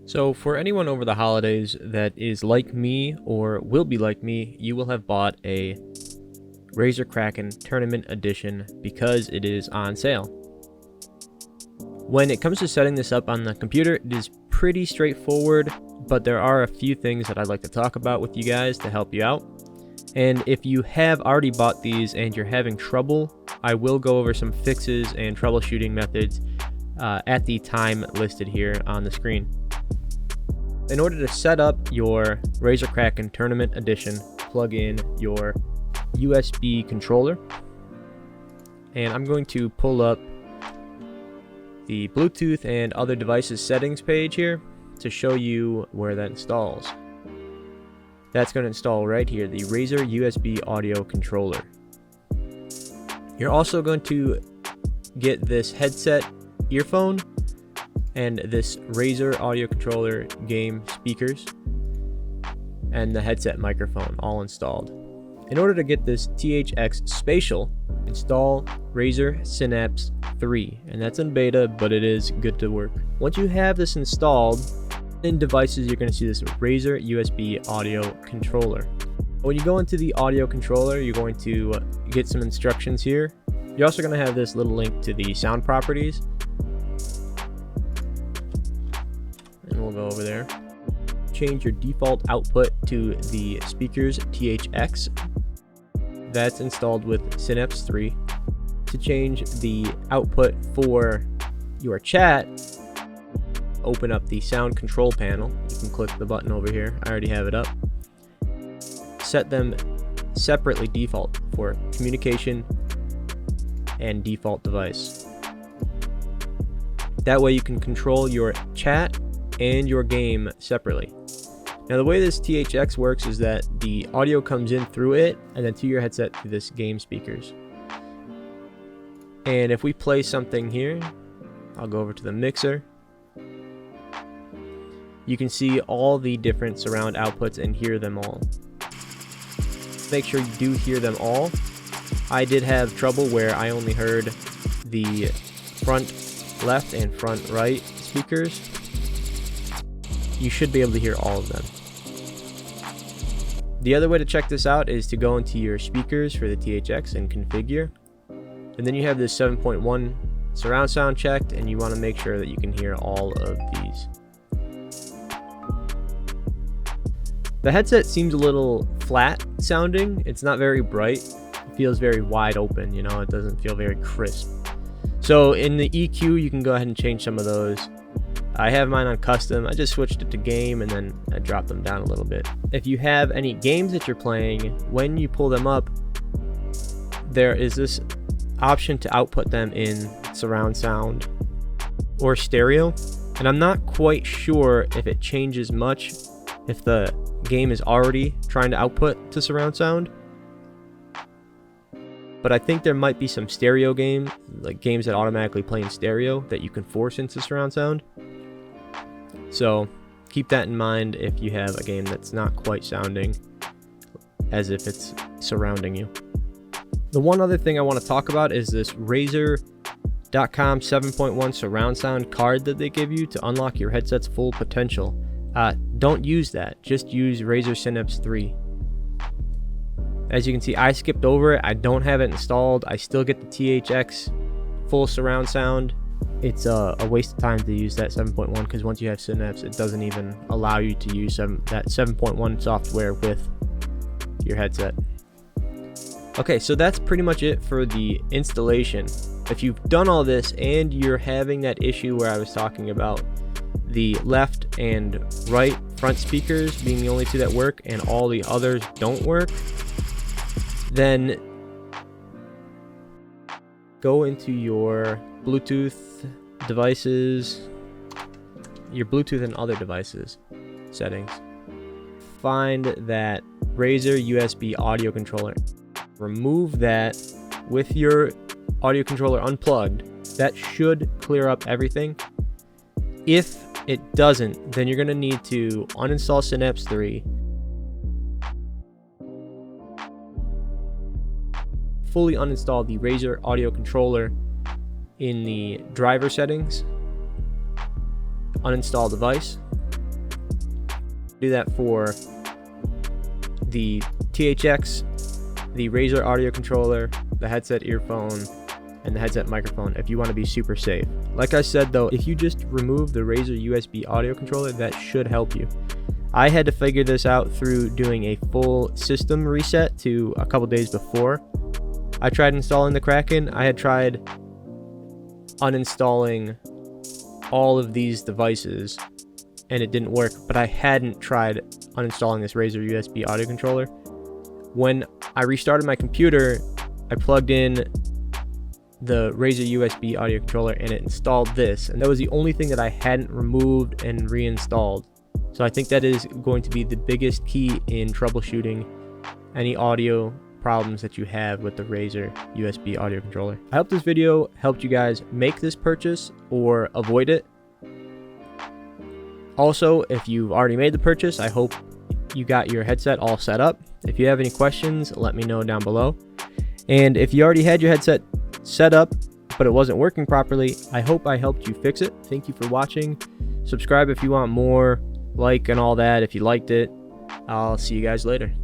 So for anyone over the holidays that is like me or will be like me, you will have bought a Razer Kraken Tournament Edition because it is on sale. When it comes to setting this up on the computer, it is pretty straightforward, but there are a few things that I'd like to talk about with you guys to help you out. And if you have already bought these and you're having trouble, I will go over some fixes and troubleshooting methods at the time listed here on the screen. In order to set up your Razer Kraken Tournament Edition, plug in your USB controller, and I'm going to pull up the Bluetooth and other devices settings page here to show you where that installs. That's going to install right here, the Razer USB audio controller. You're also going to get this headset earphone and this Razer audio controller game speakers and the headset microphone all installed. In order to get this THX spatial, install Razer Synapse 3, and that's in beta, but it is good to work. Once you have this installed, in devices you're going to see this Razer USB audio controller. When you go into the audio controller, you're going to get some instructions here. You're also going to have this little link to the sound properties. And we'll go over there. Change your default output to the speakers THX. That's installed with Synapse 3. To change the output for your chat, open up the sound control panel. You can click the button over here. I already have it up. Set them separately default for communication and default device. That way you can control your chat and your game separately. Now the way this THX works is that the audio comes in through it and then to your headset through this game speakers. And if we play something here, I'll go over to the mixer. You can see all the different surround outputs and hear them all. Make sure you do hear them all. I did have trouble where I only heard the front left and front right speakers. You should be able to hear all of them. The other way to check this out is to go into your speakers for the THX and configure. And then you have this 7.1 surround sound checked, and you want to make sure that you can hear all of these. The headset seems a little flat sounding. It's not very bright. It feels very wide open, you know, it doesn't feel very crisp. So in the EQ, you can go ahead and change some of those. I have mine on custom. I just switched it to game and then I dropped them down a little bit. If you have any games that you're playing, when you pull them up, there is this option to output them in surround sound or stereo. And I'm not quite sure if it changes much if the game is already trying to output to surround sound. But I think there might be some stereo games, like games that automatically play in stereo, that you can force into surround sound. So keep that in mind if you have a game that's not quite sounding as if it's surrounding you. The one other thing I want to talk about is this Razer.com 7.1 surround sound card that they give you to unlock your headset's full potential. Don't use that. Just use Razer Synapse 3. As you can see, I skipped over it. I don't have it installed. I still get the THX full surround sound. It's a waste of time to use that 7.1 because once you have Synapse, it doesn't even allow you to use that 7.1 software with your headset. Okay, so that's pretty much it for the installation. If you've done all this and you're having that issue where I was talking about the left and right front speakers being the only two that work and all the others don't work, then go into your Bluetooth devices, your Bluetooth and other devices settings. Find that Razer USB audio controller. Remove that with your audio controller unplugged. That should clear up everything. If it doesn't, then you're going to need to uninstall Synapse 3, fully uninstall the Razer audio controller in the driver settings, uninstall device, Do that for the THX, the Razer audio controller, the headset earphone, and the headset microphone if you want to be super safe. Like I said though, if you just remove the Razer USB audio controller, that should help you. I had to figure this out through doing a full system reset to a couple days before I tried installing the Kraken. I had tried uninstalling all of these devices and it didn't work, but I hadn't tried uninstalling this Razer USB audio controller. When I restarted my computer, I plugged in the Razer USB audio controller and it installed this, and that was the only thing that I hadn't removed and reinstalled. So I think that is going to be the biggest key in troubleshooting any audio problems that you have with the Razer USB audio controller. I hope this video helped you guys make this purchase or avoid it. Also, if you've already made the purchase, I hope you got your headset all set up. If you have any questions, let me know down below. And if you already had your headset set up but it wasn't working properly, I hope I helped you fix it. Thank you for watching. Subscribe if you want more, like and all that if you liked it. I'll see you guys later.